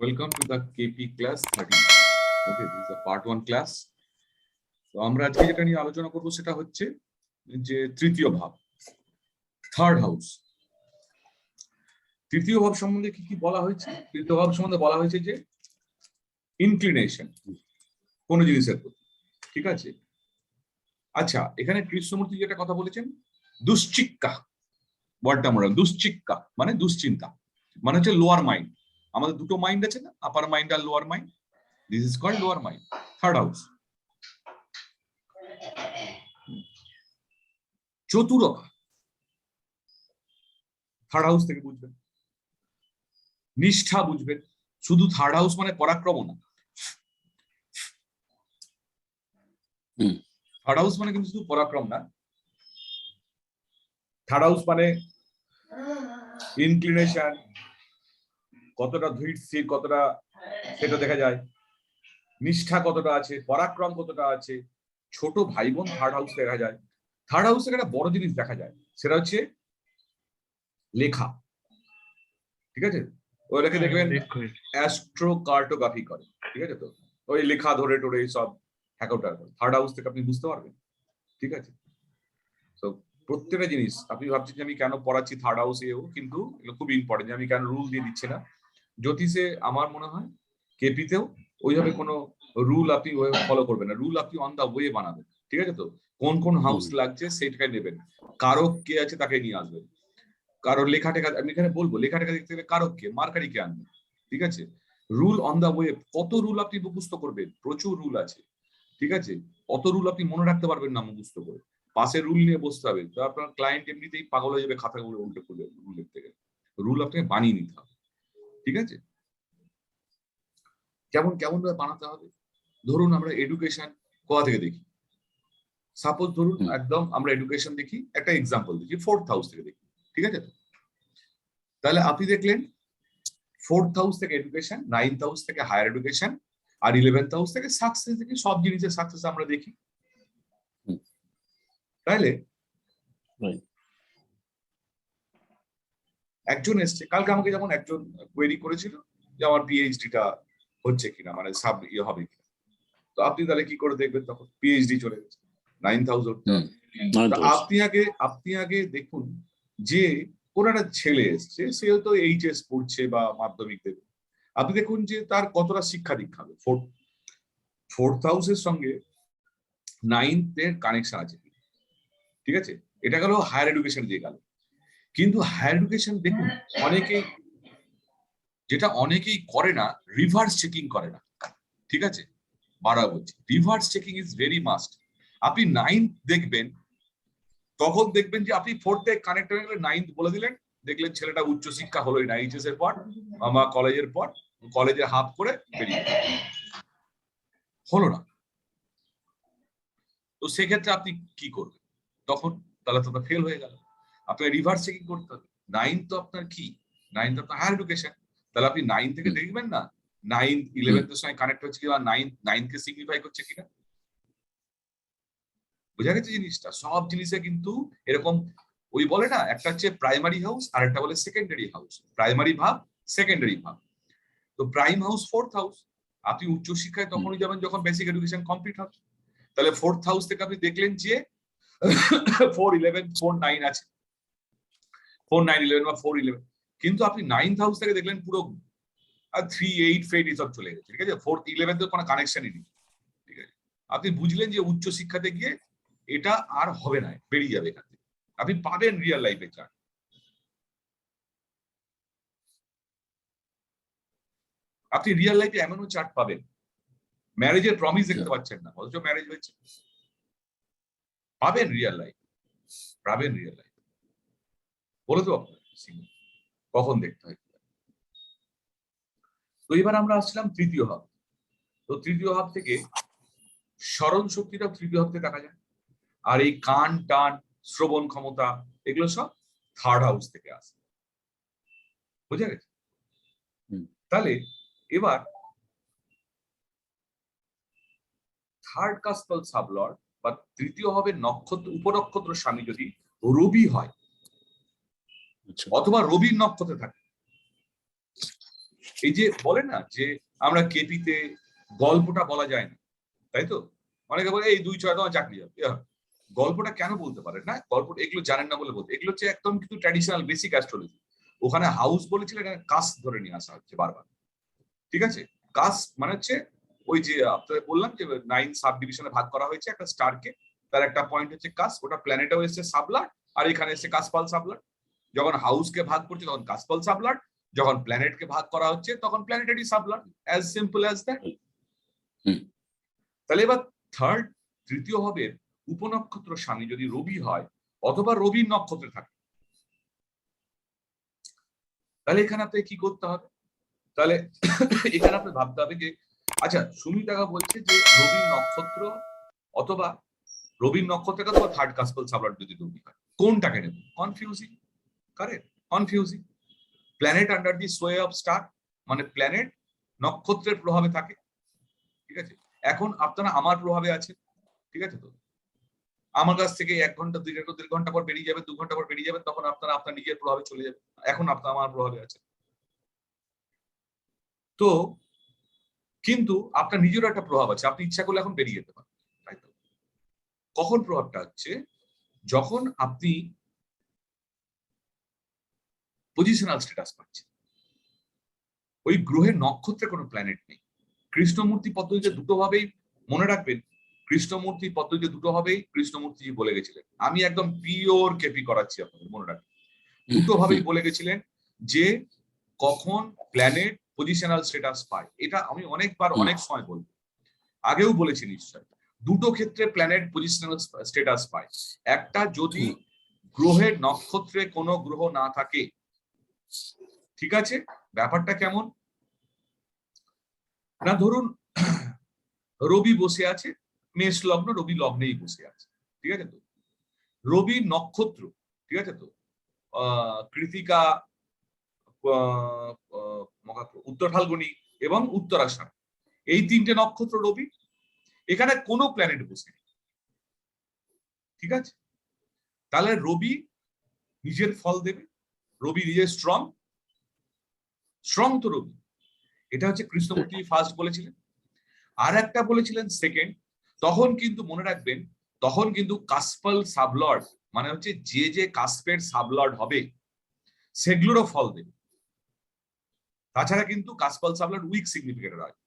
Welcome to the KP class 13. Okay, this is a part 1 class. তো আমরা আজকে যেটা নিয়ে আলোচনা করব সেটা হচ্ছে যে তৃতীয় ভাব, থার্ড হাউস। তৃতীয় ভাব সম্বন্ধে কি কি বলা হয়েছে? তৃতীয় ভাব সম্বন্ধে বলা হয়েছে যে ইনক্লিনেশন কোন জিনিসের প্রতি, ঠিক আছে? আচ্ছা, এখানে কৃষ্ণমূর্তি যেটা কথা বলেছেন, দুশ্চিক্কা ওয়ার্ডটা আমরা, দুশ্চিক্কা মানে দুশ্চিন্তা, মানে হচ্ছে লোয়ার মাইন্ড। আমাদের দুটো মাইন্ড আছে না, আপার মাইন্ড আর lower mind. This is called lower mind, third house. চতুরতা থার্ড হাউস থেকে বুঝবেন, নিষ্ঠা বুঝবেন। শুধু থার্ড হাউস মানে পরাক্রম না, থার্ড হাউস মানে কিন্তু শুধু পরাক্রম না। থার্ড হাউস মানে ইনক্লিনেশন, কতটা ধৈর্যশীল, কতটা সেটা দেখা যায়, নিষ্ঠা কতটা আছে, পরাক্রম কতটা আছে। ছোট ভাই বোন থার্ড হাউস দেখা যায়। থার্ড হাউসে একটা বড় জিনিস দেখা যায়, সেটা হচ্ছে লেখা, ঠিক আছে? ওইটাকে দেখবেন অ্যাস্ট্রোকার্টোগ্রাফি করে, ঠিক আছে? তো ওই লেখা ধরে টোরে সব হ্যাকোটার থার্ড হাউস থেকে আপনি বুঝতে পারবেন, ঠিক আছে? তো প্রত্যেকটা জিনিস আপনি ভাবছেন যে আমি কেন পড়াচ্ছি থার্ড হাউসেও, কিন্তু এগুলো খুব ইম্পর্টেন্ট যে আমি কেন রুল দিয়ে দিচ্ছি না। জ্যোতিষে আমার মনে হয় কেপিতেও ওইভাবে কোনো রুল আপনি ফলো করবেন না, রুল আপনি অন দা ওয়ে বানাবেন, ঠিক আছে? তো কোন কোন হাউস লাগছে সেটাকে নেবেন, কারক কে আছে তাকে নিয়ে আসবেন। কারো লেখা টেখা আমি এখানে বলবো, লেখা টেখা দেখতে গেলে কারক কে, মার্কারি কে আনবেন, ঠিক আছে? রুল অন দা ওয়ে, কত রুল আপনি মুখস্থ করবেন? প্রচুর রুল আছে, ঠিক আছে? অত রুল আপনি মনে রাখতে পারবেন না মুখস্থ করে। পাশে রুল নিয়ে বসতে হবে, তো আপনার ক্লায়েন্ট এমনিতেই পাগল হয়ে যাবে খাতাগুলো উল্টে করবে রুল লিখতে গেলে। রুল আপনাকে বানিয়ে নিতে হবে, ঠিক আছে? কেমন কেমন ভাবে বানাতে হবে? ধরুন আমরা এডুকেশন কোথা থেকে দেখি, সাপোজ ধরুন একদম আমরা এডুকেশন দেখি, একটা এক্সাম্পল দেখি, ফোর্থ হাউস থেকে দেখি, ঠিক আছে? তাহলে আপনি দেখলেন ফোর্থ হাউস থেকে এডুকেশন, নাইন্থ হাউস থেকে হায়ার এডুকেশন, আর 11th হাউস থেকে সাকসেস, থেকে সব জিনিসের সাকসেস আমরা দেখি। তাইলে একজন এসছে কালকে আমাকে, যেমন একজন কোয়েরি করেছিল যে আমার পিএইচডিটা হচ্ছে কিনা, মানে সাব ইয়ে হবে কিনা। তো আপনি তাহলে কি করে দেখবেন? তখন পিএইচডি চলে গেছে, 9th হাউস। আপনি আগে দেখুন যে কোন একটা ছেলে এসছে, সে তো এইচএস পড়ছে বা মাধ্যমিক দেবে, আপনি দেখুন যে তার কতটা শিক্ষা দীক্ষা হবে। ফোর্থ হাউসের সঙ্গে 9th এর কানেকশন আছে, ঠিক আছে? এটা গেল হায়ার এডুকেশন দিয়ে গেল। কিন্তু হায়ার এডুকেশন দেখুন অনেকেই করে না, রিভার্স চেকিং করে না, ঠিক আছে? বারবার বলছি, reverse checking is very must. আপনি 9th দেখবেন, তখন দেখবেন যে আপনি 4th এ কানেক্ট হয়ে গেলে 9th বলে দিলেন, দেখলেন ছেলেটা উচ্চশিক্ষা হলোই না, এইচএস এর পর আমার কলেজের পর, কলেজে হাফ করে বেরিয়ে হলো না। তো সেক্ষেত্রে আপনি কি করবেন তখন? তাহলে তো ফেল হয়ে গেল। আপনাকে রিভার্স চেকিং করতে হবে। 9th তো আপনার কি, 9th আপনার হায়ার এডুকেশন। তাহলে আপনি 9th থেকে দেখবেন না 9th 11th এর সঙ্গে কানেক্ট হচ্ছে কিনা, 9th কে সিগনিফাই করছে কিনা। বোঝা গেছে জিনিসটা? সব জিনিসে কিন্তু এরকম, ওই বলে না, একটা হচ্ছে প্রাইমারি হাউস আর একটা বলে সেকেন্ডারি হাউস। প্রাইমারি ভাব, সেকেন্ডারি ভাব। তো প্রাইম হাউস ফোর্থ হাউস। আপনি উচ্চশিক্ষায় তখনই যাবেন যখন বেসিক এডুকেশন কমপ্লিট হবে। তাহলে ফোর্থ হাউস থেকে আপনি দেখলেন যে 4, 11, 4, 9 আছে, 4, 9, 11 বা 4, 11। কিন্তু আপনি 9th হাউস থেকে দেখলেন পুরো 3, 8, 5 এসব চলে গেছে, ঠিক আছে? 4, 11 তো কোনো কানেকশনই নেই, ঠিক আছে? আপনি বুঝলেন যে উচ্চশিক্ষাতে গিয়ে এটা আর হবে না, বেরিয়ে যাবে এখান থেকে। আপনি পাবেন রিয়েল লাইফে চার্ট, আপনি রিয়েল লাইফে এমনও চার্ট পাবেন, ম্যারেজের প্রমিস দেখতে পাচ্ছেন না, অথচ ম্যারেজ হয়েছে। পাবেন রিয়েল লাইফ, পাবেন রিয়েল লাইফ, বলে তো কখন দেখতে হয়। তো এবার আমরা আসলাম তৃতীয় ভাব। তো তৃতীয় ভাব থেকে স্মরণ শক্তিটা তৃতীয় ভাব থেকে দেখা যায়, আর এই কান টান শ্রবণ ক্ষমতা এগুলো সব থার্ড হাউস থেকে আসে। বুঝা গেছে? তাহলে এবার থার্ড কাস্পাল সাবলর্ড বা তৃতীয় হবে নক্ষত্র, উপনক্ষত্র স্বামী যদি রবি হয় অথবা রবির নক্ষত্রে থাকে, এই যে বলে না যে আমরা কেপিতে গল্পটা বলা যায় না, তাই তো? অনেকে বলে এই 2-6 তোমার চাকরি হবে, গল্পটা কেন বলতে পারেন না? গল্পটা এগুলো জানেন না বলে বলতে, এগুলো হচ্ছে একদম কিন্তু ট্র্যাডিশনাল বেসিক অ্যাস্ট্রোলজি। ওখানে হাউস বলেছিলেন, এখানে কাস্ট ধরে নিয়ে আসা হচ্ছে বারবার। ঠিক আছে, কাস্ট মানে হচ্ছে ওই যে আপনাদের বললাম যে 9 সাব ডিভিশনে ভাগ করা হয়েছে একটা স্টারকে, তার একটা পয়েন্ট হচ্ছে কাস্ট, ওটা প্ল্যানেটেও এসছে সাবলাট, আর এখানে এসছে কাসপাল সাবলাট। যখন হাউসকে ভাগ করছে তখন কাসপাল সাবলাট, যখন প্ল্যানেটকে ভাগ করা হচ্ছে তখন planetary sublord, as simple as that. তাহলে এবার তৃতীয় ভাবের উপনক্ষত্র স্বামী যদি রবি হয় অথবা রবির নক্ষত্রে থাকে, তাহলে এখানে আপনাকে কি করতে হবে? তাহলে এখানে আপনি ভাবতে হবে যে আচ্ছা সুমিতাকা বলছে যে রবির নক্ষত্র অথবা রবির নক্ষত্রে অথবা থার্ড কাসপাল সাবলাট যদি রবি হয়, কোনটাকে নেব? Confusing, correct, confusing. Planet under the sow of star, মানে প্ল্যানেট নক্ষত্রের প্রভাবে থাকে। ঠিক আছে, এখন আপনারা আমার প্রভাবে আছেন, ঠিক আছে তো? আমার কাছ থেকে 1 ঘন্টা 2 ঘন্টা পর বেরিয়ে যাবে, 2 ঘন্টা পর বেরিয়ে যাবে, তখন আপনারা আপনার নিজের প্রভাবে চলে যাবে। এখন আপনার আমার প্রভাবে আছেন। তো কিন্তু আপনার নিজেরও একটা প্রভাব আছে, আপনি ইচ্ছা করলে এখন বেরিয়ে যেতে পারেন, তাই তো? কখন প্রভাবটা হচ্ছে? যখন আপনি পজিশনাল স্ট্যাটাস পাচ্ছেন, ওই গ্রহের নক্ষত্রে কোনো প্ল্যানেট নেই। কৃষ্ণমূর্তি পদ্ধতিতে দুটো ভাবেই, মনে রাখবেন, কৃষ্ণমূর্তি পদ্ধতিতে দুটো ভাবেই কৃষ্ণমূর্তিজি বলে গেছিলেন। আমি একদম পিওর কেপি করাচ্ছি আপনাদের, মনে রাখবেন, দুটো ভাবেই বলে গেছিলেন যে কখন প্ল্যানেট পজিশনাল স্ট্যাটাস পায়। এটা আমি অনেকবার অনেক সময় বলবো, আগেও বলেছি নিশ্চয়। দুটো ক্ষেত্রে প্ল্যানেট পজিশনাল স্ট্যাটাস পায়। একটা যদি গ্রহের নক্ষত্রে কোনো গ্রহ না থাকে, ঠিক আছে? ব্যাপারটা কেমন না, ধরুন রবি বসে আছে মেষ লগ্ন, রবি লগ্নেই বসে আছে, ঠিক আছে তো? রবি নক্ষত্র, ঠিক আছে তো? কৃতিকা, উত্তর ফাল্গুনী এবং উত্তরাষাঢ়, এই 3টে নক্ষত্র রবি, এখানে কোনো প্ল্যানেট বসে নেই, ঠিক আছে? তাহলে রবি নিজের ফল দেবে, রবি নিজের স্ট্রং তো রবি। এটা হচ্ছে কৃষ্ণমূর্তি ফার্স্ট বলেছিলেন। আর একটা বলেছিলেন সেকেন্ড, তখন কিন্তু মনে রাখবেন, তখন কিন্তু কাসপাল সাবলর্ড, মানে হচ্ছে যে যে কাস্পের সাবলর্ড হবে সেগুলোরও ফল দেবে। তাছাড়া কিন্তু কাসপাল সাবলর্ড উইক সিগনিফিকেটর হয়,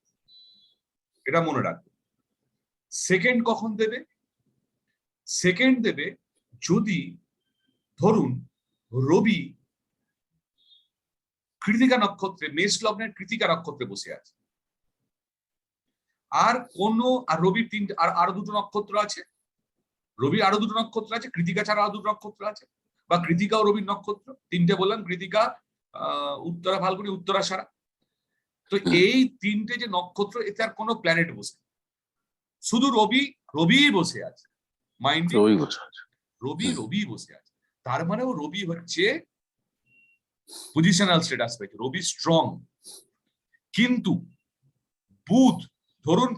এটা মনে রাখবেন। সেকেন্ড কখন দেবে? সেকেন্ড দেবে যদি ধরুন রবি কৃতিকা নক্ষত্রে, মেষ লগ্নের কৃতিকা নক্ষত্রে বসে আছে, আর রবির 3টে আরো 2টো নক্ষত্র আছে, রবির আরো 2টো নক্ষত্র আছে, কৃতিকা ছাড়া আরো 2টো নক্ষত্র আছে, বা কৃতিকা ও রবির নক্ষত্র 3টে বললাম, কৃতিকা, উত্তরা ফাল্গুনী, উত্তরাষাঢ়। তো এই 3টে যে নক্ষত্র, এতে আর কোনো প্ল্যানেট বসে, শুধু রবি বসে আছে। মাইন্ড, রবি বসে আছে। তার মানে ও রবি হচ্ছে পজিশনাল স্ট্যাটাস পেয়েছে, রবি স্ট্রং। কিন্তু বুধ ধরুন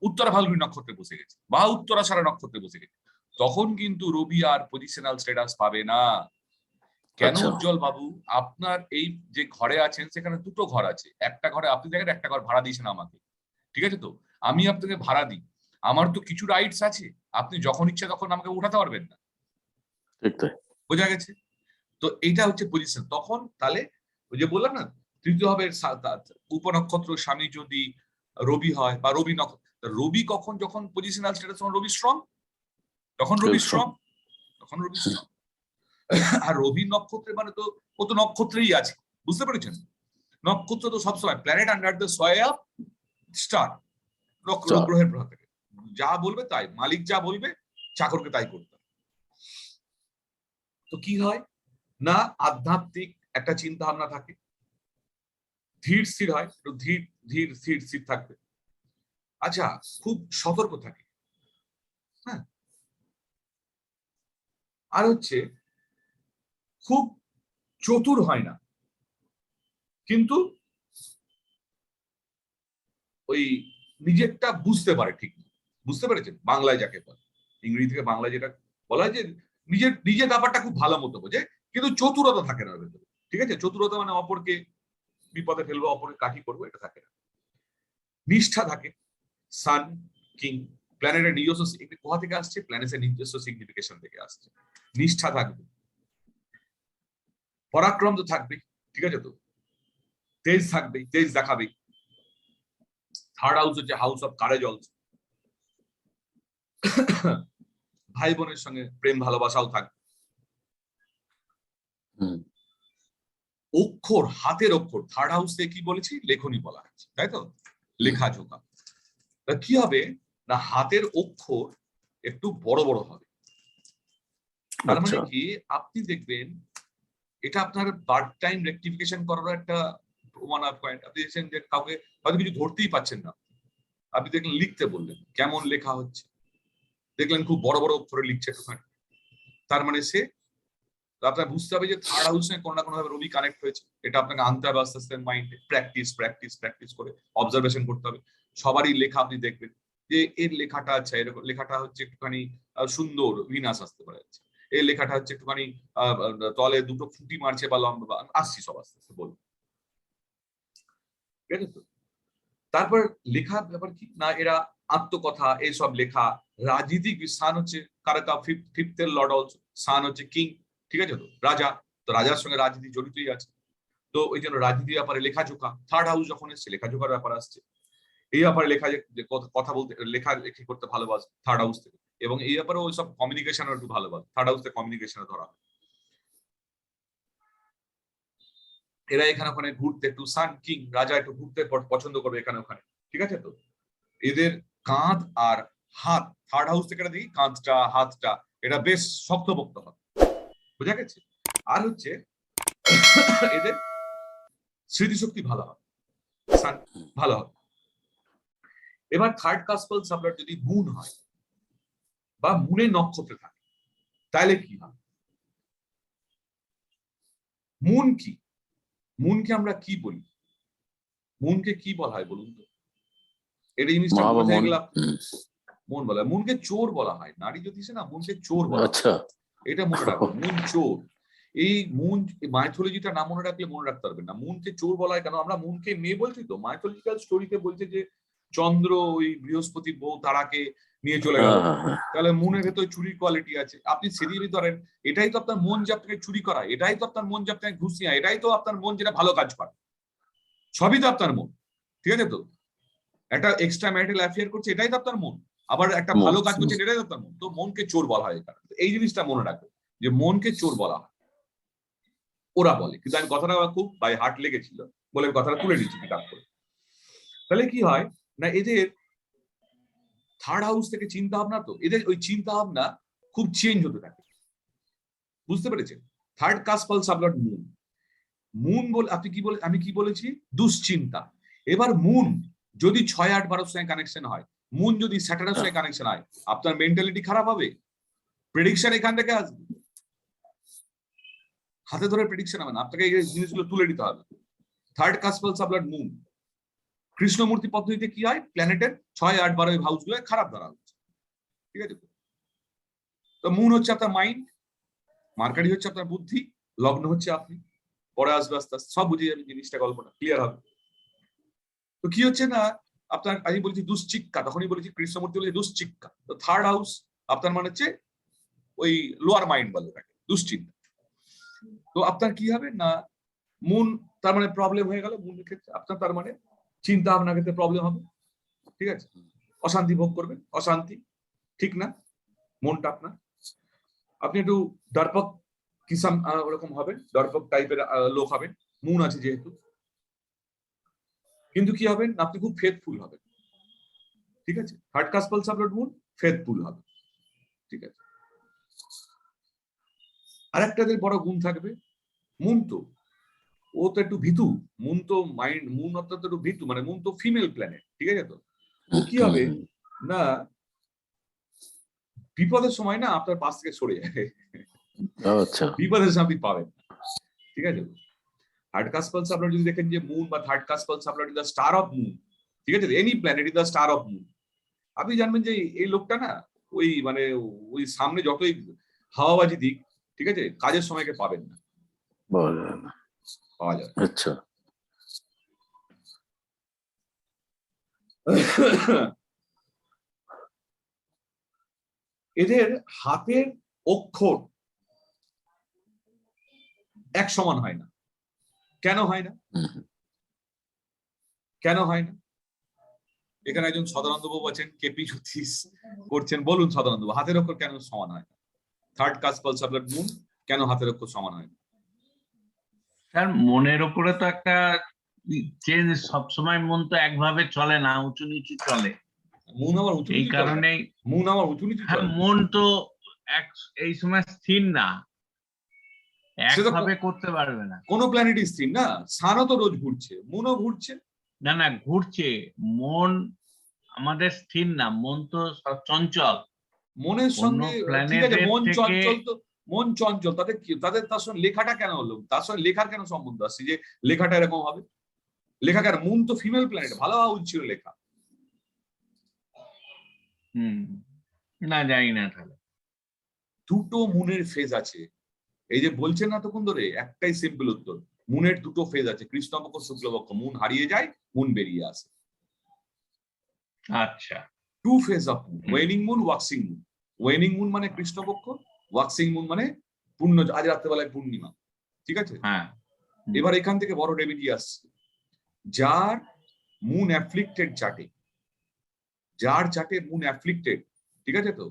উত্তরা ফাল্গুনী নক্ষত্রে বসে গেছে বা উত্তরাষাঢ় নক্ষত্রে বসে গেছে, তখন কিন্তু রবি আর পজিশনাল স্ট্যাটাস পাবে না। কেন উজ্জ্বল বাবু? আপনার এই যে ঘরে আছেন সেখানে 2টো ঘর আছে, একটা ঘরে আপনি দেখেন, একটা ঘর ভাড়া দিয়েছেন আমাকে, ঠিক আছে তো? আমি আপনাকে ভাড়া দিই, আমার তো কিছু রাইটস আছে, আপনি যখন ইচ্ছা তখন আমাকে উঠাতে পারবেন না, বোঝা গেছে তো? এইটা হচ্ছে পজিশন। তখন তাহলে ওই যে বললাম না, তৃতীয় হবে উপনক্ষত্র স্বামী যদি রবি হয় বা রবি নক্ষত্র, রবি কখন যখন পজিশনাল স্ট্যাটাস, রবি স্ট্রং, তখন রবি স্ট্রং। আর রবি নক্ষত্রে মানে তো ও তো নক্ষত্রেই আছে, বুঝতে পেরেছেন? নক্ষত্র তো সবসময় planet under the sow of star, গ্রহের প্রভাব থেকে যা বলবে তাই, মালিক যা বলবে চাকরকে তাই করতে হবে। তো কি হয় না, আধ্যাত্মিক একটা চিন্তা ভাবনা থাকে, ধীর স্থির হয়, একটু স্থির থাকবে। আচ্ছা, খুব সতর্ক থাকে, হ্যাঁ। আর হচ্ছে খুব চতুর হয় না, কিন্তু ওই নিজেরটা বুঝতে পারে ঠিক, বুঝতে পেরেছেন? বাংলায় যাকে বলে, ইংরেজি থেকে বাংলায় যেটা বলা হয় যে নিজের ব্যাপারটা খুব ভালো মতো বোঝে, কিন্তু চতুরতা থাকে না ভেতরে, ঠিক আছে, চতুরতা মানে অপরকে বিপদে ফেলবো, অপরকে কাঠি করবো, এটা থাকে না। নিষ্ঠা থাকে, সান কিং, প্ল্যানেটের নিজস্ব কোথা থেকে আসছে, প্ল্যানেটের নিজস্ব সিগনিফিকেশন থেকে আসছে। নিষ্ঠা থাকবে, পরাক্রম তো থাকবে, ঠিক আছে, তো তেজ থাকবে, তেজ দেখাবে। থার্ড হাউস হচ্ছে হাউস অফ কারেজ অলসো। ভাই বোনের সঙ্গে প্রেম ভালোবাসাও থাকবে। অক্ষর, হাতের অক্ষর, থার্ড হাউস থেকে কি বলেছি, লেখনী বলা হয়েছে, তাই তো, লেখাজোকা। কি হবে না, হাতের অক্ষর একটু বড় বড় হবে। তার মানে কি, আপনি দেখবেন এটা আপনার বার্থ টাইম রেকটিফিকেশন করার একটা ওয়ান অফ পয়েন্ট। আপনি দেখছেন যে কাউকে হয়তো কিছু ধরতেই পাচ্ছেন না, আপনি দেখলেন লিখতে বললেন, কেমন লেখা হচ্ছে, দেখলেন খুব বড় বড় অক্ষরে লিখছে একটুখানি, তার মানে সে, আপনার বুঝতে হবে যে থার্ড হাউসে কোনো না কোনো ভাবে রবি কানেক্ট হয়েছে। এটা আপনাকে আনতে হবে আস্তে আস্তে মাইন্ডে, প্র্যাকটিস প্র্যাকটিস প্র্যাকটিস করে অবজারভেশন করতে হবে। সবারই লেখা আপনি দেখবেন যে এর লেখাটা, আচ্ছা এরকম লেখাটা হচ্ছে একটুখানি সুন্দর, বিনাশ আসতে পারে, এই লেখাটা হচ্ছে একটুখানি তলে দুটো ফুটি মারছে বা লম্বা, আসছি সব আস্তে আস্তে বলবো, ঠিক আছে তো। তারপর লেখার ব্যাপার কি না, এরা আত্মকথা এইসব লেখা, রাজনীতিক স্থান হচ্ছে কারকা, ফিফথ লর্ড অলসো, স্থান হচ্ছে কিং, ঠিক আছে তো, রাজা, তো রাজার সঙ্গে রাজনীতি জড়িতই আছে, তো ওই জন্য রাজনীতির ব্যাপারে লেখাজোখা। থার্ড হাউস যখন এসছে, লেখাজোখার ব্যাপার আসছে, এই ব্যাপারে লেখা, যে কথা বলতে, লেখা লেখি করতে ভালোবাসে থার্ড হাউস থেকে, এবং এই ব্যাপারে ওই সব কমিউনিকেশন একটু ভালোবাসে, থার্ড হাউস থেকে কমিউনিকেশনে ধরা হয়। এরা এখানে ওখানে ঘুরতে, একটু সান কিং, রাজা একটু ঘুরতে পছন্দ করবে এখানে ওখানে, ঠিক আছে তো। এদের কাঁধ আর হাত, থার্ড হাউস থেকে দেখি কাঁধটা হাতটা এটা বেশ শক্তপোক্ত হবে, বোঝা গেছে। আর হচ্ছে এদের স্মৃতিশক্তি ভালো হবে, ভালো হবে। এবার থার্ড কাসপাল সাবলার যদি মুন হয় বা মুনের নক্ষত্রে থাকে, তাহলে কি হয়? মুন কি, মুনকে আমরা কি বলি, মুনকে কি বলা হয় বলুন তো? এটা জিনিসটা বোঝা গেল, মন বলা হয়। মুনকে চোর বলা হয়, নারী জ্যোতিষে না মুনকে চোর বলা হয়, এটা মনে রাখবেন, মুন চোর। এই মুন মাইথোলজিটা না মনে রাখলে মনে রাখতে পারবেন না। মুনকে চোর বলা হয় কেন, আমরা মুনকে মেয়ে বলছি তো, মাইথোলজিক্যাল স্টোরিতে বলছে যে চন্দ্র ওই বৃহস্পতি বউ তারাকে নিয়ে চলে গেল, তাহলে মুনের ভেতরে চুরির কোয়ালিটি আছে। আপনি সেদিকে ধরেন, এটাই তো আপনার মন যে আপনাকে চুরি করা, এটাই তো আপনার মন যে আপনাকে ঘুষিয়া, এটাই তো আপনার মন যেটা ভালো কাজ করে, সবই তো আপনার মন, ঠিক আছে তো। একটা এক্সট্রা ম্যারিটাল অ্যাফেয়ার করছে, এটাই তো আপনার মন, আবার একটা ভালো কাজ করছে, এটাই তো আপনার মন। তো মনকে চোর বলা হয়, এই জিনিসটা মনে রাখবে যে মনকে চোর বলা হয়, ওরা বলে। কিন্তু আমি কথাটা খুব বাই হার্ট লেগেছিল বলে কথাটা তুলে নিচ্ছি কিতাব করে। তাহলে কি হয় না, এদের থার্ড হাউস থেকে চিন্তা ভাবনা, তো এদের ওই চিন্তা ভাবনা খুব চেঞ্জ হতে থাকে, বুঝতে পেরেছেন? থার্ড কাসপাল সাবলট মুন, মুন বল, আপনি কি বলে, আমি কি বলেছি, দুশ্চিন্তা। এবার মুন যদি 6, 8, 12 সঙ্গে কানেকশন হয়, মুন যদি স্যাটার্নের সঙ্গে কানেকশন হয়, আপনার মেন্টালিটি খারাপ হবে। প্রেডিকশন এখান থেকে আসবে, হাতে ধরে প্রেডিকশন হবে না, আপনাকে এই জিনিসগুলো তুলে দিতে হবে। থার্ড কাসপাল সাবলট মুন, কৃষ্ণমূর্তি পদ্ধতিতে কি হয়, প্ল্যানেটের 6, 8, 12 হাউস গুলো খারাপ ধরা হচ্ছে, ঠিক আছে। তো মুন হচ্ছে আপনার মাইন্ড, মার্কারি হচ্ছে আপনার বুদ্ধি, লগ্ন হচ্ছে আপনি, পরে আসবে আস্তে আস্তে সব বুঝে যাবেন, জিনিসটা গল্পটা ক্লিয়ার হবে। তো কি হচ্ছে না, আপনার আমি বলেছি দুশ্চিক্কা, তখনই বলেছি কৃষ্ণমূর্তি বলেছি দুশ্চিক্কা। তো থার্ড হাউস আপনার মানে হচ্ছে ওই লোয়ার মাইন্ড বলে থাকে, দুশ্চিন্তা। তো আপনার কি হবে না, মুন তার মানে প্রবলেম হয়ে গেল, মুনের ক্ষেত্রে আপনার তার মানে চিন্তা ভাবনার ক্ষেত্রে প্রবলেম হবে, ঠিক আছে। অশান্তি ভোগ করবেন, অশান্তি, ঠিক না, মনটা আপনার, আপনি একটু দর্পক কিসাম ওরকম হবেন, দর্পক টাইপের লোক হবেন, মুন আছে যেহেতু। কিন্তু কি হবেন, আপনি খুব ফেথফুল হবেন, ঠিক আছে। থার্ড কাসপাল সাবলট মুন, ফেথফুল হবে, ঠিক আছে। আরেকটা বড় গুণ থাকবে, মুন তো ও তো একটু ভীতু, মুন তো মাইন্ড, মুন অর্থাৎ একটু ভীতু, মানে মুন তো ফিমেল প্ল্যানেট, ঠিক আছে তো। ও কি হবে না, বিপদের সময় না আপনার পাশ থেকে সরে যাবে, বিপদের সময় আপনি পাবেন, ঠিক আছে। থার্ড কাসপাল সাবলট যদি দেখেন যে মুন বা third cuspal sublord is the star of moon, ঠিক আছে, any planet is the star of moon, আপনি জানবেন যে এই লোকটা না ওই মানে ওই সামনে যতই হাওয়াবাজি দিক, ঠিক আছে, কাজের সময়কে পাবেন না, পাওয়া যাবে। আচ্ছা, এদের হাতের অক্ষর এক সমান হয় না। কেন হয় না? কেন হয় না? এখানে একজন সদানন্দ বাবু আছেন, কেপি জ্যোতিষ করছেন, বলুন সদানন্দ বাবু, হাতের অক্ষর কেন সমান হয় না? থার্ড কাজ পালস অফ মুন, কেন হাতের অক্ষর সমান হয় না? স্যার মনের ওপরে তো একটা চেঞ্জ, সবসময় মন তো একভাবে চলে না, উঁচু নিচু চলে। মুন আবার উঁচু এই নিচু চলে? কারণেই মুন আবার উঁচু নিচু হ্যাঁ, চলে? মন তো এই সময় স্থির না, সে তো একভাবে করতে পারবে না। কোনো প্ল্যানেটই স্থির না, সানও তো রোজ ঘুরছে, মুনও ঘুরছে। না না, ঘুরছে। মন আমাদের স্থির না, মন তো চঞ্চল। মনের অন্য সঙ্গে ঠিক আছে, প্ল্যানেটের মন থেকে চঞ্চল তো, মন চঞ্চল, তাদের কি, তার সঙ্গে লেখাটা কেন হলো? তার সঙ্গে লেখার কেন সম্বন্ধ আসছে যে লেখাটা এরকম হবে? লেখা কেন? মুন তো ফিমেল প্ল্যানেট, ভালো হওয়া উচিত ছিল লেখা। না জানি না তাহলে। দুটো মুনের ফেজ আছে, এই যে বলছেন না তখন ধরে, একটাই সিম্পল উত্তর, মুনের দুটো ফেজ আছে, কৃষ্ণপক্ষ শুক্লপক্ষ, মুন হারিয়ে যায়, মুন বেরিয়ে আসে। আচ্ছা, two phase of moon, waning moon, waxing moon. Waning moon মানে কৃষ্ণপক্ষ, ওয়াক্সিং মুন মানে পূর্ণ, আজ রাত্রেবেলায় পূর্ণিমা, ঠিক আছে? হ্যাঁ। এবার এখান থেকে বড় রেমেডি আসছে, যার মুন অ্যাফ্লিক্টেড চার্টে, যার চার্টে মুন অ্যাফ্লিক্টেড, ঠিক আছে তো,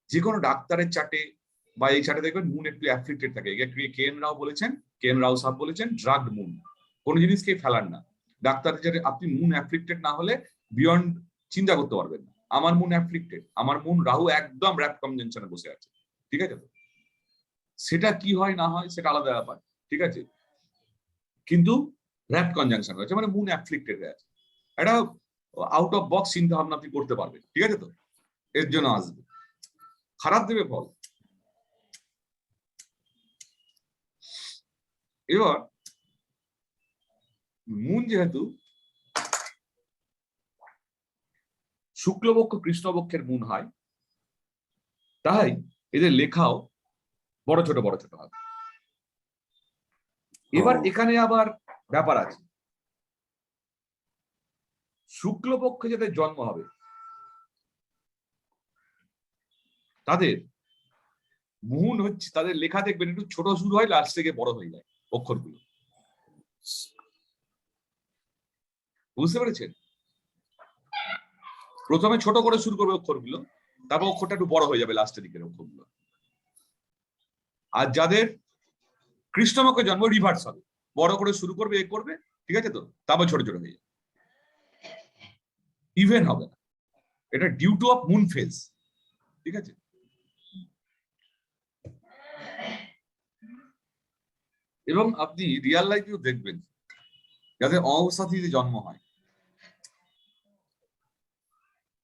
যে কোনো ডাক্তারের চার্টে বা এই চার্টে দেখবেন মুন একটু অ্যাফ্লিক্টেড থাকে। কে এন রাও বলেছেন, কে এন রাও সাহেব বলেছেন, ড্রাগড মুন, কোন জিনিসকে ফেলার না। ডাক্তারের চার্টে আপনি মুন অ্যাফ্লিক্টেড না হলে বিয়ন্ড চিন্তা করতে পারবেন না। আমার মুন অ্যাফ্লিক্টেড, আমার মুন রাহু একদম র্যাপ কনজেনশনে বসে আছে, ঠিক আছে তো, সেটা কি হয় না হয় সেটা আলাদা ব্যাপার, ঠিক আছে, কিন্তু র্যাপ কনজাংশন হয়েছে মানে মুন অ্যাফ্লিক্টেড হয়ে আছে। এটা আউট অফ বক্স চিন্তা ভাবনা আপনি করতে পারবেন, ঠিক আছে তো, এর জন্য আসবে, খারাপ দেবে ফল। এবার মুন যেহেতু শুক্লপক্ষ কৃষ্ণপক্ষের মুন হয়, তাই এদের লেখাও বড় ছোট হবে। এবার এখানে আবার ব্যাপার আছে, শুক্লপক্ষে যাদের জন্ম হবে তাদের মুন হচ্ছে, তাদের লেখা দেখবেন একটু ছোট শুরু হয়, লাস্ট থেকে বড় হয়ে যায় অক্ষরগুলো, বুঝতে পেরেছেন? প্রথমে ছোট করে শুরু করবে অক্ষরগুলো, তারপর অক্ষরটা একটু বড় হয়ে যাবে লাস্টের দিকের অক্ষরগুলো। আর যাদের কৃষ্ণপক্ষে জন্ম, রিভার্স হবে, বড় করে শুরু করবে, এ করবে, ঠিক আছে তো, তারপর ছোট ছোট হয়ে যাবে, ইভেন হবে না। এটা due to of moon phase, ঠিক আছে? এবং আপনি রিয়াল লাইফেও দেখবেন যাদের অমাবস্যা তিথিতে জন্ম হয়,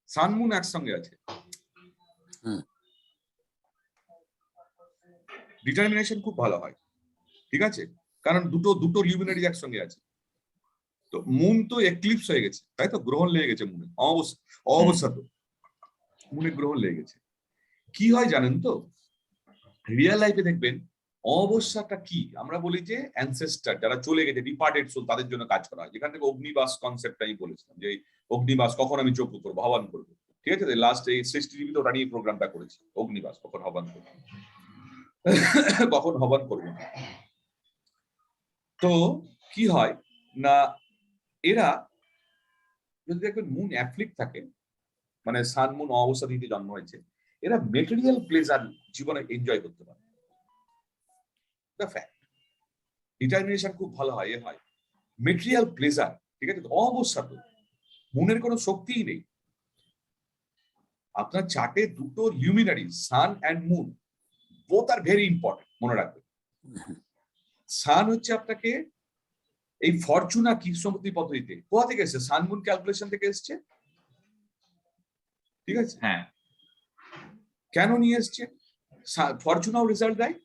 সান মুন একসঙ্গে আছে, ডিটারমিনেশন খুব ভালো হয়, ঠিক আছে, কারণ দুটো লিউমিনারি একসঙ্গে আছে। তো মুন তো এক্লিপস হয়ে গেছে, তাই তো, গ্রহণ লেগে গেছে মুনে, অমাবস্যা তো মুনে গ্রহণ লেগে গেছে। কি হয় জানেন তো, রিয়েল লাইফে দেখবেন অমাবস্যাটা কি, আমরা বলি যে অ্যানসেস্টার যারা চলে গেছে, ডিপার্টেড সোল, তাদের জন্য কাজ করা হয়। যেখান থেকে অগ্নিবাস কনসেপ্ট আমি বলেছিলাম, যে অগ্নিবাস কখন আমি যোগ্য করবো, আহ্বান করবো, ঠিক আছে, লাস্ট এই সৃষ্টি জীবিত ওটা নিয়ে প্রোগ্রামটা করেছি, অগ্নিবাস কখন আহ্বান করবো, কখন আহ্বান করবো। তো কি হয় না, এরা যদি দেখবেন মুন অ্যাফ্লিক্ট থাকে, মানে সান মুন অবস্থা দিতে জন্ম হয়েছে, এরা মেটেরিয়াল প্লেজার জীবনে এনজয় করতে পারে, ডিটারমিনেশন খুব ভালো হয়, এ হয় মেটেরিয়াল প্লেজার, ঠিক আছে। অবস্থা তো মুনের কোনো শক্তিই নেই। আপনার চার্টে দুটো luminary, sun and moon, both are very important, মনে রাখবেন। সান হচ্ছে আপনাকে এই ফরচুনা কৃষ্ণমূর্তি পদ্ধতিতে কোথা থেকে এসছে, সান মুন ক্যালকুলেশন থেকে এসছে, ঠিক আছে। হ্যাঁ, কেন নিয়ে এসছে? ফরচুনাও রেজাল্ট দেয়,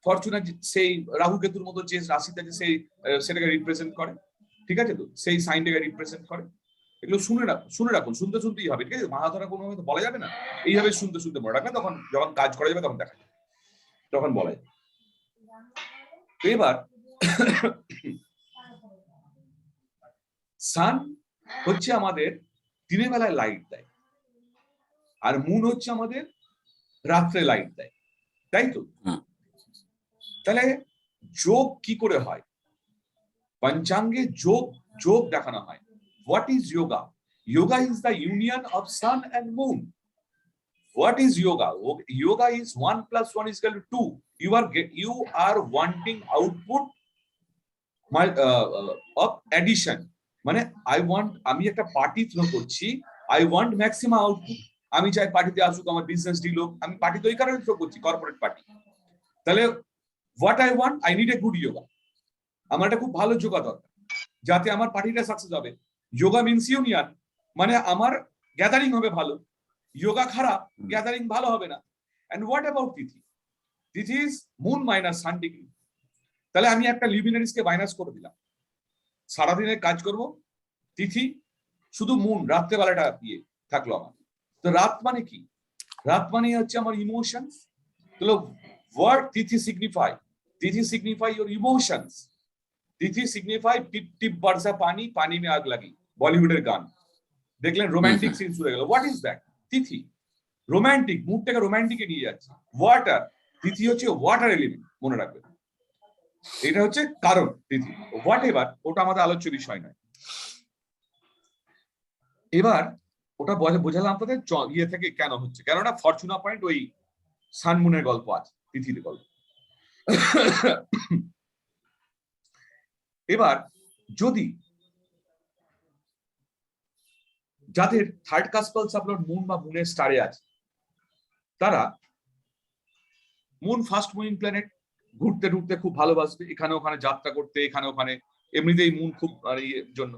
ফরচুনা সেই রাহু কেতুর মতো যে রাশিতে আছে সেই সেটাকে রিপ্রেজেন্ট করে, ঠিক আছে তো, সেই সাইনটাকে রিপ্রেজেন্ট করে। এগুলো শুনে রাখুন, শুনতে শুনতেই হবে, ঠিক আছে, মাথাধরা কোনোভাবে তো বলা যাবে না, এইভাবে শুনতে শুনতে মনে রাখবেন, তখন যখন কাজ করা যাবে তখন দেখা যাবে, তখন বলা যাবে। এবার সান হচ্ছে আমাদের দিনের বেলায় লাইট দেয়, আর মুন হচ্ছে আমাদের রাত্রে লাইট দেয়, তাই তো? তাহলে যোগ কি করে হয়? পঞ্চাঙ্গে যোগ যোগ দেখানো হয়। What is yoga? Yoga is the union of sun and moon. What is yoga? Yoga is 1 plus 1 is equal to 2. You are wanting output of addition. মানে আমি একটা পার্টি থ্রো করছি, I want maximum output. আমি চাই পার্টিতে আসুক আমার business deal হোক, আমি পার্টি তো এই কারণে থ্রো করছি, কর্পোরেট পার্টি। তাহলে what I want, I need a good yoga. আমার একটা খুব ভালো যোগা দরকার যাতে আমার পার্টিটা সাকসেস হবে। যোগা মিনস ইউনিয়ন, মানে আমার গ্যাদারিং হবে ভালো। যোগা খারাপ, গ্যাদারিং ভালো হবে না। And what about tithi? Tithi is moon minus sun degree. তাহলে আমি একটা লিউমিনারিজকে মাইনাস করে দিলাম, সারাদিনে কাজ করব, তিথি শুধু মুন রাত্রেবেলাটা দিয়ে থাকলো আমার। তো রাত মানে কি? রাত মানে হচ্ছে আমার ইমোশনস। তাহলে what tithi signify? Tithi signify your emotions. Tithi signify টিপ টিপ বর্ষা পানি, পানি মে আগ লাগি, বলিউডের গান দেখলেন, রোমান্টিক সিন শুরু হয়ে গেল। What is that? Tithi romantic, মুডটাকে রোমান্টিকে নিয়ে যাচ্ছে। ওয়াটার, তিথি হচ্ছে ওয়াটার এলিমেন্ট, মনে রাখবেন। এটা হচ্ছে কারণ তিথি। হোয়াট এভার, ওটা আমাদের আলোচ্য বিষয় নয়। এবার ওটা বোঝালাম আপনাদের ইয়ে থেকে কেন হচ্ছে, কেননা ফরচুনা পয়েন্ট ওই সানমুনের গল্প আছে, তিথির গল্প। এবার যদি যাদের থার্ড কাস্পাল সাপ্লট মুন বা মুনের স্টারে আছে, তারা মুন ফার্স্ট মুভিং প্ল্যানেট, ঘুরতে ঢুকতে খুব ভালোবাসবে, এখানে ওখানে যাত্রা করতে, এখানে ওখানে, এমনিতেই মুন খুব ইয়ের জন্য,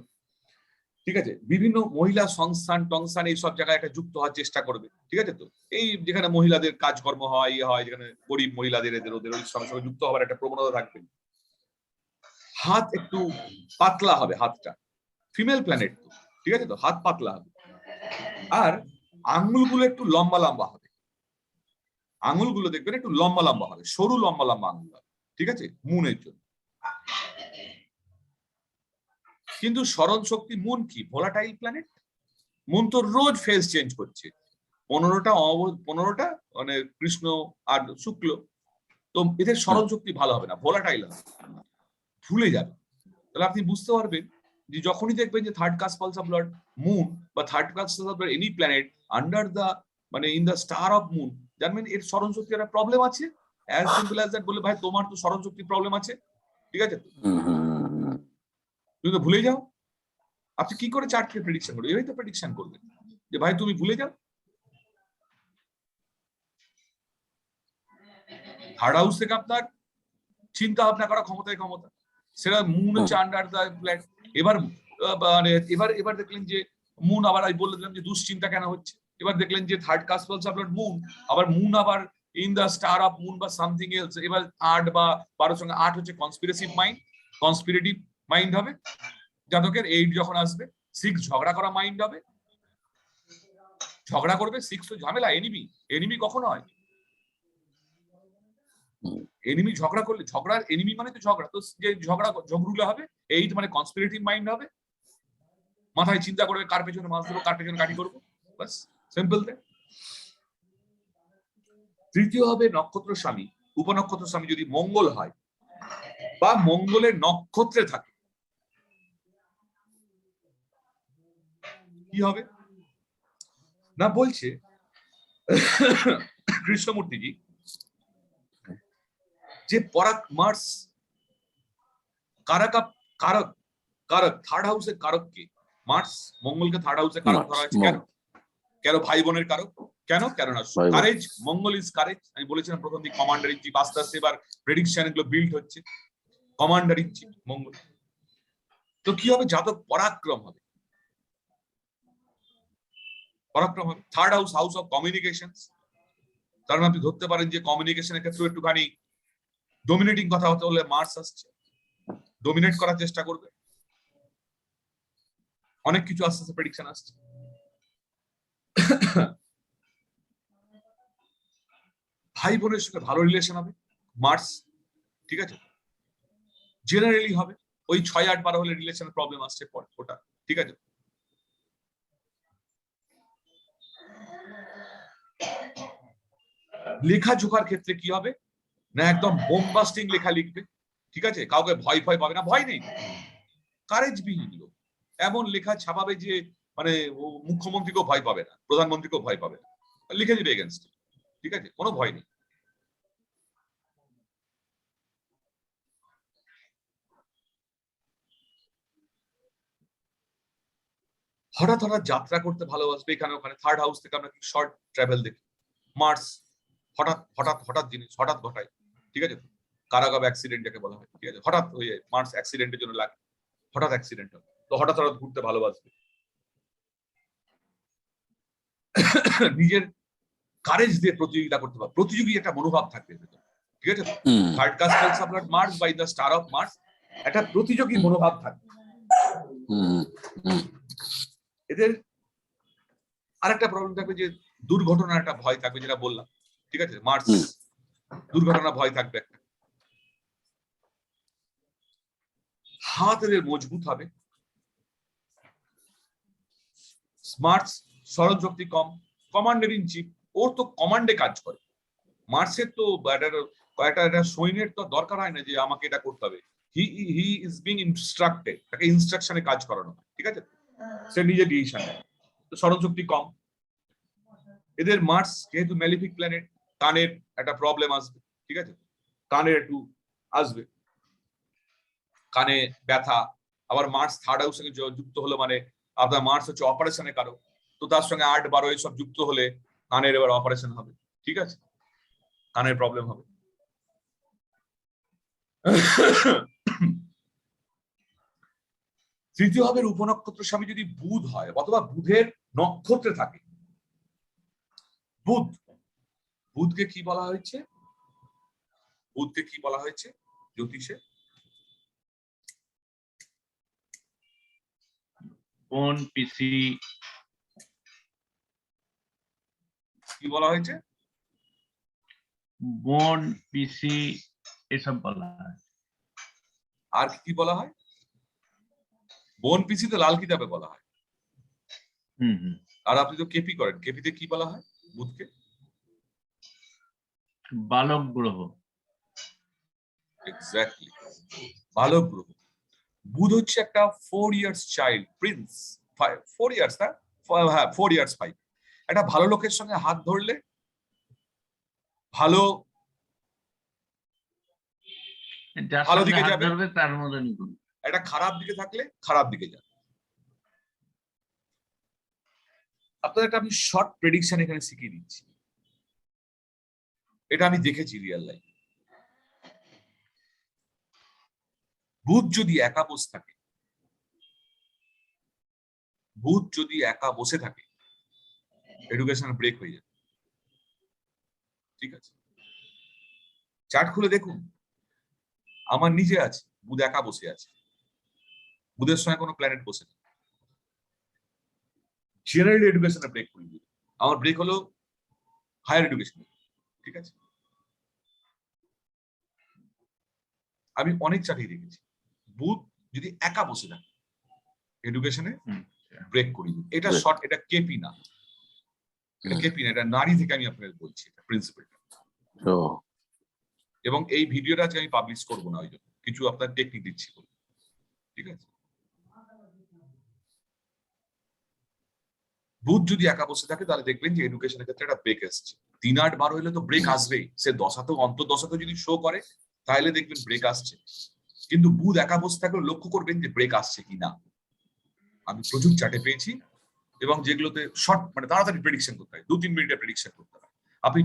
ঠিক আছে, বিভিন্ন মহিলা সংস্থান টংস্থান এইসব জায়গায় একটা যুক্ত হওয়ার চেষ্টা করবে, ঠিক আছে তো? এই যেখানে মহিলাদের কাজকর্ম হয়, ইয়ে হয়, যেখানে গরিব মহিলাদের এদের ওদের ওই সঙ্গে সঙ্গে যুক্ত হওয়ার একটা প্রবণতা থাকবে। হাত একটু পাতলা হবে, হাতটা ফিমেল প্ল্যানেট তো, ঠিক আছে তো, হাত পাতলা হবে। আর আঙুলগুলো একটু লম্বা লম্বা হবে, আঙুলগুলো দেখবেন একটু লম্বা লম্বা হবে, সরু লম্বা লম্বা আঙুল হবে, ঠিক আছে, মুনের জন্য। কিন্তু স্মরণ শক্তি, মুন কি ভোলাটাইল প্ল্যানেট, মুন তো রোজ ফেজ চেঞ্জ করছে, 15টা মানে কৃষ্ণ আর শুক্ল, তো এদের স্মরণ শক্তি ভালো হবে না, ভোলাটাইল হবে, ভুলে যাবে। তাহলে আপনি বুঝতে পারবেন যে যখনই দেখবেন যে third caste pulse of blood moon বা third cusp of blood any planet under the মানে in the star of moon, জানবেন এর স্মরণ শক্তির একটা প্রবলেম আছে। অ্যাজ সিম্পল অ্যাজ দ্যাট, বলে ভাই তোমার তো স্মরণ শক্তির প্রবলেম আছে, ঠিক আছে তো, তুমি তো ভুলে যাও। আপনি কি করে চার্টকে প্রেডিকশন করবেন? এভাবেই তো প্রেডিকশন করবেন যে ভাই তুমি ভুলে যাও। থার্ড হাউস থেকে আপনার চিন্তা ভাবনা করার ক্ষমতা, সেটা মুন হচ্ছে আন্ডার দা প্ল্যানেট। এবার মানে এবার দেখলেন যে মুন আবার, আমি বলে দিলাম যে দুশ্চিন্তা কেন হচ্ছে। এবার দেখলেন যে থার্ড কাস্ট পালস আপনার মুন, আবার মুন আবার in the star of moon বা সামথিং এলস। এবার 8 বা 12 সঙ্গে 8 হচ্ছে কনস্পিরেসিভ মাইন্ড, কনস্পিরেটিভ মাইন্ড হবে জাতকের। 8 যখন আসবে, 6 ঝগড়া করা মাইন্ড হবে, ঝগড়া করবে। 6 তো ঝামেলা, এনিমি কখনো হয় এনিমি, ঝগড়া করলে, ঝগড়ার এনিমি মানে তো ঝগড়া, তো যে ঝগড়ুলে হবে। 8 মানে কনস্পিরেটিভ মাইন্ড হবে, মাথায় চিন্তা করবে কার পেছনে মাছ দেবো, কার পেছনে কাটি করবো, বাস সিম্পল। তৃতীয় হবে নক্ষত্র স্বামী, উপনক্ষত্র স্বামী যদি মঙ্গল হয় বা মঙ্গলের নক্ষত্রে থাকে, কি হবে না বলছে কৃষ্ণমূর্তিজি যে পরাগ মার্স কারক কারক কারক থার্ড হাউসের কারক কে? মার্স মঙ্গলকে থার্ড হাউসে কারক ধরা হয়েছে কেন? কেন ভাই বোনের কারক, কেন? কেননা কারেজ, মঙ্গল ইজ কারেজ। আমি বলেছিলাম প্রথম দিক কমান্ডার ইন চিফ, আস্তে আস্তে এবার প্রেডিকশন এগুলো বিল্ড হচ্ছে, কমান্ডার ইন চিফ মঙ্গল। তো কি হবে? জাতক পরাক্রম হবে, পরাক্রম হবে। Third house, house of communication, কারণ আপনি ধরতে পারেন যে কমিউনিকেশনের ক্ষেত্রে একটুখানি ডোমিনেটিং কথা হতে হলে মার্স আসছে, ডোমিনেট করার চেষ্টা করবে, অনেক কিছু আস্তে আস্তে প্রেডিকশন আসছে। ভাই বোনের সঙ্গে ভালো রিলেশন হবে মার্স, ঠিক আছে। জেনারেলি হবে ওই 6, 8, 12 হলে রিলেশনের প্রবলেম আসছে পরে ওটা, ঠিক আছে। লেখা জোখার ক্ষেত্রে কি হবে না, একদম বোমবাস্টিং লেখা লিখবে, ঠিক আছে, কাউকে ভয় ভয় পাবে না, ভয় নেই, কারেজবিহীন লোক, এমন লেখা ছাপাবে যে মানে ও মুখ্যমন্ত্রীকেও ভয় পাবে না, প্রধানমন্ত্রীকেও ভয় পাবে না, লিখে দিবে এগেনস্ট, ঠিক আছে, কোনো ভয় নেই। হঠাৎ হঠাৎ যাত্রা করতে ভালোবাসবে, এখানে ওখানে, থার্ড হাউস থেকে আমরা কি শর্ট ট্রাভেল দেখি, মার্স হঠাৎ হঠাৎ হঠাৎ জিনিস হঠাৎ ঘটায়, ঠিক আছে, কারাগাব অ্যাক্সিডেন্ট যাকে বলা হয়, ঠিক আছে, হঠাৎ হয়ে যায়, মার্স অ্যাক্সিডেন্টের জন্য লাগে, হঠাৎ অ্যাক্সিডেন্ট হয়, তো হঠাৎ হঠাৎ ঘুরতে ভালোবাসবে। নিজের কারেজ দিয়ে প্রতিযোগিতা করতে পারবে, প্রতিযোগী একটা মনোভাব থাকবে ভেতরে, ঠিক আছে। Third cusp sub lord Mars by the star of Mars, একটা প্রতিযোগী মনোভাব থাকবে এদের। আরেকটা প্রবলেম থাকবে যে দুর্ঘটনার একটা ভয় থাকবে, যেটা বললাম, ঠিক আছে, মার্স দুর্ঘটনা ভয় থাকবে একটা। হাত এদের মজবুত হবে, স্মার্ট, স্মরণ শক্তি কম, কমান্ডার ইন চিফ, ওর তো কমান্ডে কাজ করে, মার্সের তো একটা সৈন্যের তো দরকার হয় না যে আমাকে এটা করতে হবে, হি ইজ বিং ইনস্ট্রাক্টেড, তাকে ইনস্ট্রাকশনে কাজ করানো হয়, ঠিক আছে, সে নিজে ডিসিশন নেয়, তো স্মরণ শক্তি কম। এদের মার্স যেহেতু ম্যালিফিক প্ল্যানেট, কানের একটা প্রবলেম আসবে, ঠিক আছে, কানের একটু আসবে, কানে ব্যথা, আবার মার্স থার্ড হাউস সঙ্গে যুক্ত হলো মানে আপনার মার্স হচ্ছে অপারেশনে কারো, তো তার সঙ্গে 8, 12 এসব যুক্ত হলে কানের এবার অপারেশন হবে, ঠিক আছে, কানের প্রবলেম হবে। তৃতীয় ভাবের উপনক্ষত্র স্বামী যদি বুধ হয় অথবা বুধের নক্ষত্রে থাকে, বুধকে কি বলা হয়েছে, বুধকে কি বলা হয়েছে জ্যোতিষে, বোন পিসি, কি বলা হয়েছে, বোন পিসি এসব বলা হয়। আর কি বলা হয়, বোন পিসি তো লাল কিতাবে বলা হয়, আর আপনি তো কেপি করেন, কেপিতে কি বলা হয় বুধকে, বালক গ্রহ। এক্স্যাক্টলি, বালক গ্রহ। বুধ হচ্ছে একটা 4 ইয়ার্স চাইল্ড প্রিন্স, 4 ইয়ার্স না, হ্যাঁ 4 ইয়ার্স 5, একটা ভালো লোকের সঙ্গে হাত ধরলে ভালো ভালো দিকে যাবে, তার মতনই, একটা খারাপ দিকে থাকলে খারাপ দিকে যাবে। আপনাদের একটা আমি শর্ট প্রেডিকশন এখানে শিখিয়ে দিচ্ছি, এটা আমি দেখেছি রিয়েল লাইফ। বুধ যদি একা বসে থাকে, বুধ যদি একা বসে থাকে, এডুকেশন ব্রেক হয়ে যাবে, ঠিক আছে, চার্ট খুলে দেখুন, আমার নিজে আছে বুধ একা বসে আছে, বুধের সঙ্গে কোনো প্ল্যানেট বসে নেই, জেনারেল এডুকেশনে ব্রেক করে দিবে, আমার ব্রেক হলো হায়ার এডুকেশন, ঠিক আছে, আমি অনেক চাকরি দেখেছি বুধ যদি একা বসে থাকে এডুকেশনে ব্রেক করে দিবে, এটা শর্ট, এটা কেপি না, এটা কেপি না, এটা নারী থেকে আমি আপনাদের বলছি, এটা প্রিন্সিপালটা। এবং এই ভিডিওটা আজকে আমি পাবলিশ করবো না, ওই জন্য কিছু আপনার টেকনিক দিচ্ছি, ঠিক আছে। বুধ যদি একা বসে থাকে তাহলে দেখবেন যে এডুকেশনের ক্ষেত্রে একটা ব্রেক আসছে, 3, 8, 12 হলে তো ব্রেক আসবেই, সে দশাতেও অন্তর্দশাতেও যদি শো করে তাহলে দেখবেন ব্রেক আসছে, কিন্তু বুধ একা বসে থাকলে লক্ষ্য করবেন যে ব্রেক আসছে কিনা, আমি প্রচুর চার্টে পেয়েছি, এবং যেগুলোতে শর্ট মানে তাড়াতাড়ি প্রেডিকশন করতে হয়, 2-3 মিনিটের প্রেডিকশন করতে হয়, আপনি